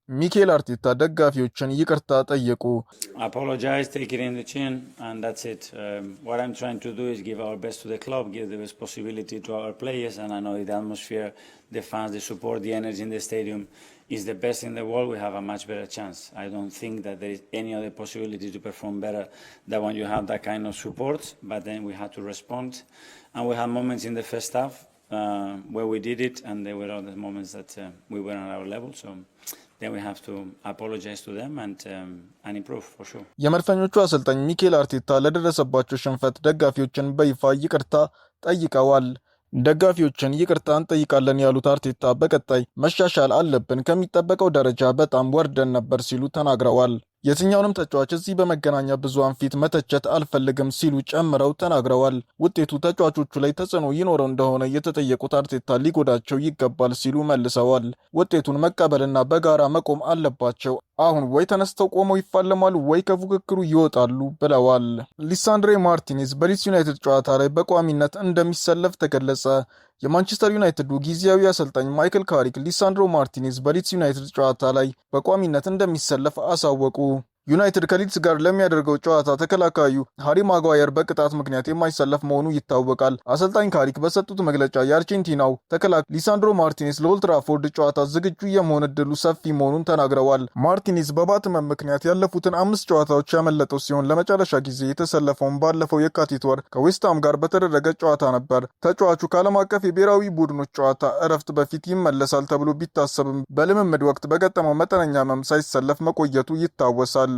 ሚኬል አርቴታ ደጋፊዎችን ይቅርታ ጠየቁ። Apologize, take it in the chin, and that's it. What I'm trying to do is give our best to the club, give the best possibility to our players, and I know the atmosphere, the fans, the support, the energy in the stadium is the best in the world. We have a much better chance. I don't think that there is any other possibility to perform better than when you have that kind of support, but then we had to respond, and we had moments in the first half where we did it, and there were other moments that we were on our level, so then we have to apologize to them and improve for sure. የመድፈኞቹ አሰልጣኝ ሚኬል አርቴታ ለደረሰባቸው ሽንፈት ደጋፊዎችን በይፋ ይቅርታ ጠይቀዋል። ደጋፊዎችን ይቅርታ እንጠይቃለን ያሉት አርቴታ በቀጣይ መሻሻል አለብን፣ ከሚጠበቀው ደረጃ በጣም ወርደን ነበር ሲሉ ተናግረዋል። የትኛውንም ተጫዋች እዚህ በመገናኛ ብዙሃን ፊት መተቸት አልፈልግም ሲሉ ጨምረው ተናግረዋል። ውጤቱ ተጫዋቾቹ ላይ ተጽዕኖ ይኖረው እንደሆነ የተጠየቁት አርቴታ ሊጎዳቸው ይገባል ሲሉ መልሰዋል። ውጤቱን መቀበልና በጋራ መቆም አለባቸው። አሁን ወይ ተነስተው ቆመው ይፋለማሉ ወይ ከፉክክሩ ይወጣሉ ብለዋል። ሊሳንድሮ ማርቲኔዝ በሊድስ ዩናይትድ ጨዋታ ላይ በቋሚነት እንደሚሰለፍ ተገለጸ። የማንቸስተር ዩናይትዱ ጊዜያዊ አሰልጣኝ ማይክል ካሪክ ሊሳንድሮ ማርቲኔዝ በሊድስ ዩናይትድ ጨዋታ ላይ በቋሚነት እንደሚሰለፍ አሳወቁ። ዩናይትድ ከሊድስ ጋር ለሚያደርገው ጨዋታ ተከላካዩ ሃሪ ማጓየር በቅጣት ምክንያት የማይሰለፍ መሆኑ ይታወቃል። አሰልጣኝ ካሪክ በሰጡት መግለጫ የአርጀንቲናው ተከላካይ ሊሳንድሮ ማርቲኔዝ ለኦልድ ትራፎርድ ጨዋታ ዝግጁ የመሆን እድሉ ሰፊ መሆኑን ተናግረዋል። ማርቲኔዝ በባት ህመም ምክንያት ያለፉትን 5 ጨዋታዎች ያመለጠው ሲሆን ለመጨረሻ ጊዜ የተሰለፈውን ባለፈው የካቲት ወር ከዌስትሃም ጋር በተደረገ ጨዋታ ነበር። ተጫዋቹ ከዓለም አቀፍ የብሔራዊ ቡድኖች ጨዋታ እረፍት በፊት ይመለሳል ተብሎ ቢታሰብም በልምምድ ወቅት በገጠመው መጠነኛ ህመም ሳይሰለፍ መቆየቱ ይታወሳል።